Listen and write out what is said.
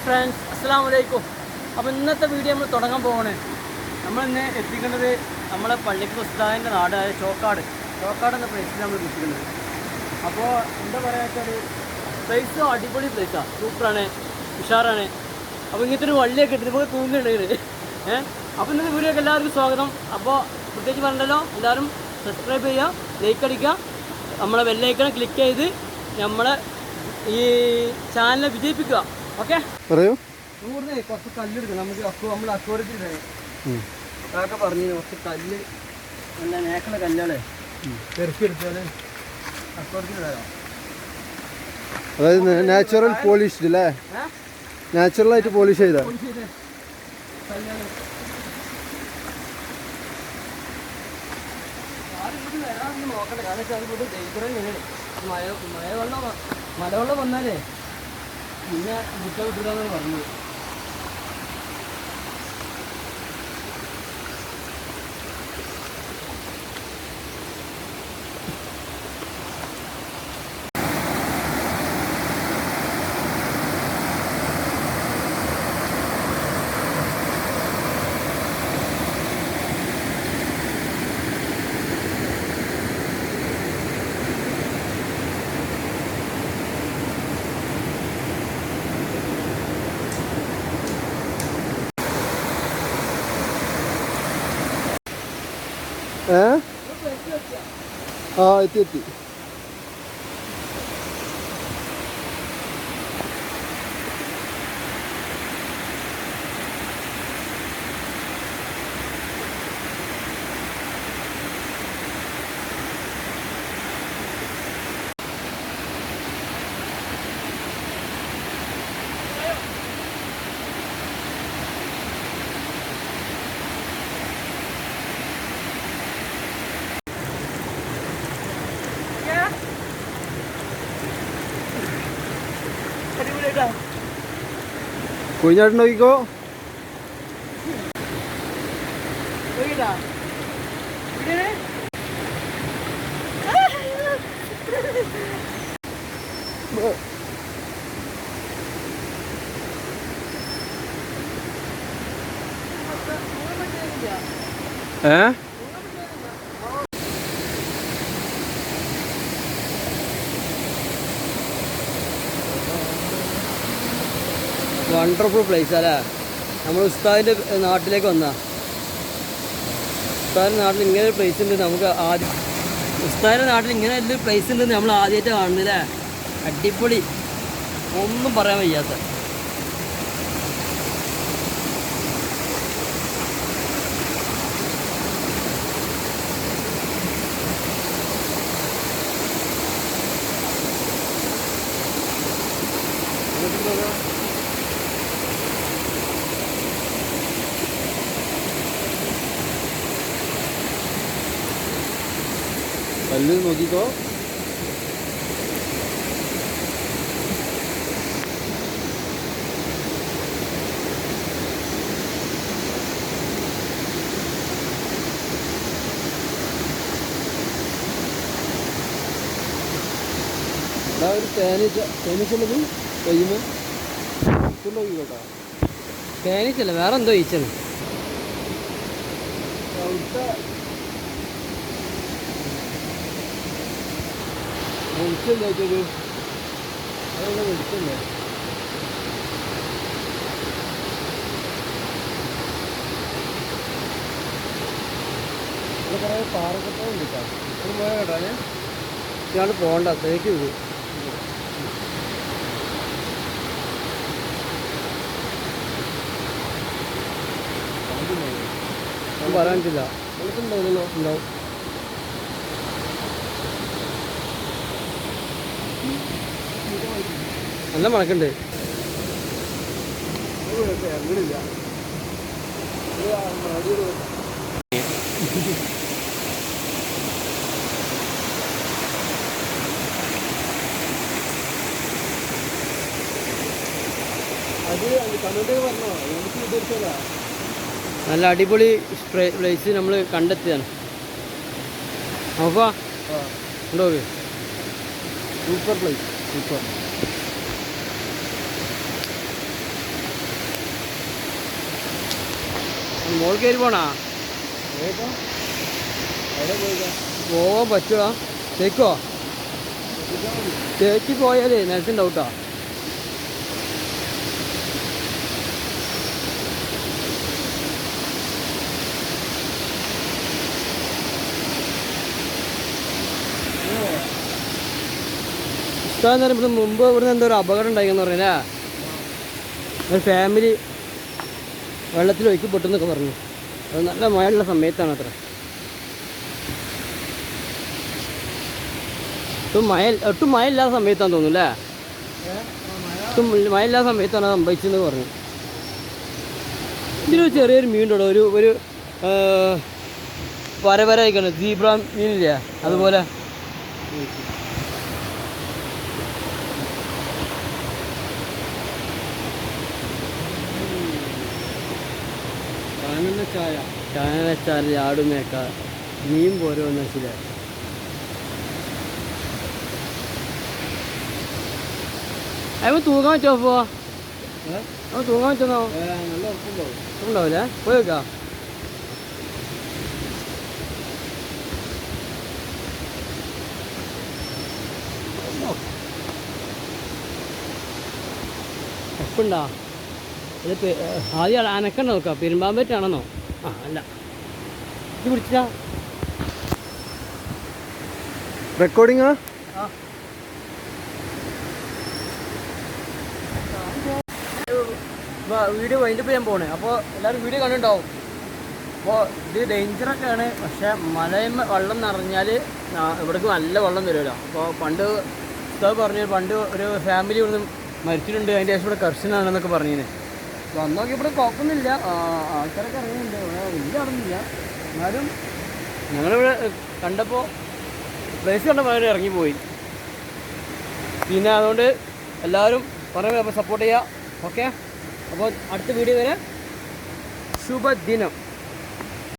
Friends, അസ്സലാമു അലൈക്കും. അപ്പോൾ ഇന്നത്തെ വീഡിയോ നമ്മൾ തുടങ്ങാൻ പോകണേ. നമ്മളിന്ന് എത്തിക്കേണ്ടത് നമ്മളെ പള്ളിക്ക് ഉസ്താദിൻ്റെ നാടായ ചോക്കാട് എന്ന പ്ലേസിൽ നമ്മൾ എത്തിക്കുന്നത്. അപ്പോൾ എന്താ പറയുക വെച്ചാൽ പ്ലേസ് അടിപൊളി പ്ലേസാണ്, സൂപ്പറാണ്, ഉഷാറാണ്. അപ്പോൾ ഇങ്ങനത്തെ ഒരു വള്ളിയൊക്കെ ഇട്ട് നമുക്ക് തൂങ്ങുന്നുണ്ടെങ്കിൽ അപ്പോൾ ഇന്നത്തെ വീഡിയോക്ക് എല്ലാവർക്കും സ്വാഗതം. അപ്പോൾ പ്രത്യേകിച്ച് പറഞ്ഞല്ലോ, എല്ലാവരും സബ്സ്ക്രൈബ് ചെയ്യുക, ലൈക്ക് അടിക്കുക, നമ്മളെ ബെല്ലൈക്കൺ ക്ലിക്ക് ചെയ്ത് നമ്മളെ ഈ ചാനലിനെ വിജയിപ്പിക്കുക. ഓക്കെ, പറയൂ. നമുക്ക് കുറച്ച് കല്ലെടുക്കണം. നമുക്ക് നമ്മൾ അക്വോറിയത്തിൽ അതൊക്കെ പറഞ്ഞു കുറച്ച് കല്ല് നല്ല നേക്കണ കല്ലുകളെ പെറുക്കിയെടുത്താൽ അക്വോറിയത്തിൽ വരാം. അതായത് നാച്ചുറൽ പോളിഷ്ഡ് അല്ലേ? നാച്ചുറൽ ആയിട്ട് പോളിഷ് ചെയ്ത കല്ലുകൾ വരാമെന്ന് നോക്കട്ടെ. കാരണം വെച്ചാൽ അത് ഡേഞ്ചറൻ തന്നെയാണ്. മലവെള്ളം വന്നാലേ പിന്നെ മുട്ട വിട്ടിട്ടാന്നാണ് പറഞ്ഞത്. എത്തി. കുഴിഞ്ഞാട്ട് നോക്കിക്കോ. വണ്ടർഫുൾ പ്ലേസ് അല്ലേ? നമ്മൾ ഉസ്താദിൻ്റെ നാട്ടിലേക്ക് വന്നാൽ ഉസ്താദിൻ്റെ നാട്ടിൽ ഇങ്ങനെ ഒരു പ്ലേസ് ഉണ്ട്. നമുക്ക് ആദ്യം ഉസ്താദിൻ്റെ നാട്ടിൽ ഇങ്ങനെ ഒരു പ്ലേസ് ഉണ്ടെന്ന് നമ്മൾ ആദ്യമായിട്ട് കാണുന്നില്ലേ? അടിപൊളി, ഒന്നും പറയാൻ വയ്യാത്ത. കല്ല് നോക്കിക്കോ. ഒരു തേനീച്ചുള്ളത് കഴിയുമ്പോൾ നോക്കിക്കോട്ടോ. തേനീച്ചല്ല, വേറെ എന്തോ ഈച്ചാണ്. വെളിച്ചല്ലേ വെച്ചത്? അതെല്ലാം വെളിച്ചല്ലേ? ഇവിടെ കുറേ പാറക്കെട്ടുണ്ട് കേട്ടോ. ഇവിടെ പോയാൽ കേട്ടോ ഇയാൾ പോകണ്ട, തേക്ക് ഇത് പറയാൻ പറ്റില്ല. വെളുപ്പുണ്ടാവില്ലല്ലോ. ഉണ്ടാവും. നല്ല മണക്കുണ്ട്. അങ്ങനെയില്ല. അത് കമന്റ് പറഞ്ഞോ, നമുക്ക് വിചാരിച്ചതാ. നല്ല അടിപൊളി പ്ലേസ് നമ്മൾ കണ്ടെത്തിയതാണ്. അപ്പോൾ ഉണ്ടോ? Super place, super. മോൾ കയറി പോണാ ഏപ്പോ അവിടെ പോയിക്കാ പോവാൻ പറ്റുക തേക്കോ തേക്ക് പോയാലേ നിലത്തുണ്ടാവൂട്ടാ ഉസ്താദ് ഇവിടെ മുമ്പ് ഇവിടുന്ന് എന്തോ ഒരു അപകടം ഉണ്ടായിന്ന് പറഞ്ഞല്ലേ ഒരു ഫാമിലി വെള്ളത്തിൽ ഒഴുക്കി പൊട്ടുന്നൊക്കെ പറഞ്ഞു അത് നല്ല മഴയുള്ള സമയത്താണ് അത്ര ഒട്ടും മഴ ഇല്ലാത്ത സമയത്താന്ന് തോന്നുന്നു അല്ലേ ഒട്ടും മഴ ഇല്ലാത്ത സമയത്താണ് സംഭവിച്ചെന്ന് പറഞ്ഞു ഇതിലൊരു ചെറിയൊരു മീനുണ്ടോ ഒരു വര ആയിക്കാണ് സീബ്ര മീനില്ലേ അതുപോലെ ചാനച്ചാൽ ആടുമേക്ക മീൻ പോരോന്ന് വെച്ചില്ല അവ തൂങ്ങാൻ വെച്ചോ അപ്പോ അവൻ തൂങ്ങാൻ വെച്ചോ നല്ല ഉറപ്പുണ്ടാവും ഉണ്ടാവില്ലേ പോയേക്കാ ഉപ്പുണ്ടാ ഇത് ആദ്യം അനക്കണ്ട നോക്കാം പെരുമ്പാമ്പറ്റാണെന്നോ ആ അല്ല ഇത് പിടിച്ചാ റെക്കോർഡിങ്ങാ വീഡിയോ വൈൻഡപ്പ് ചെയ്യാൻ പോണേ അപ്പോൾ എല്ലാവരും വീഡിയോ കണ്ടിട്ടുണ്ടാവും അപ്പോൾ ഇത് ഡേഞ്ചറൊക്കെയാണ് പക്ഷേ മലയമ്മ വെള്ളം നിറഞ്ഞാൽ ഇവിടേക്ക് നല്ല വെള്ളം വരുമല്ലോ അപ്പോൾ പണ്ട് ഉസ്താദ് പറഞ്ഞു പണ്ട് ഒരു ഫാമിലി ഇവിടുന്ന് മരിച്ചിട്ടുണ്ട് അതിൻ്റെ ശേഷം ഇവിടെ കർശനാണെന്നൊക്കെ പറഞ്ഞിന് അപ്പോൾ അന്നൊക്കെ ഇവിടെ കുഴപ്പമൊന്നുമില്ല ആൾക്കാരൊക്കെ ഇറങ്ങുന്നുണ്ട് വലിയ അടങ്ങില്ല എന്നാലും ഞങ്ങളിവിടെ കണ്ടപ്പോൾ പ്ലേസ് കണ്ടപ്പോൾ അവർ ഇറങ്ങിപ്പോയി പിന്നെ അതുകൊണ്ട് എല്ലാവരും പറയുമ്പോൾ അപ്പോൾ സപ്പോർട്ട് ചെയ്യുക ഓക്കെ അപ്പോൾ അടുത്ത വീഡിയോ വരെ ശുഭദിനം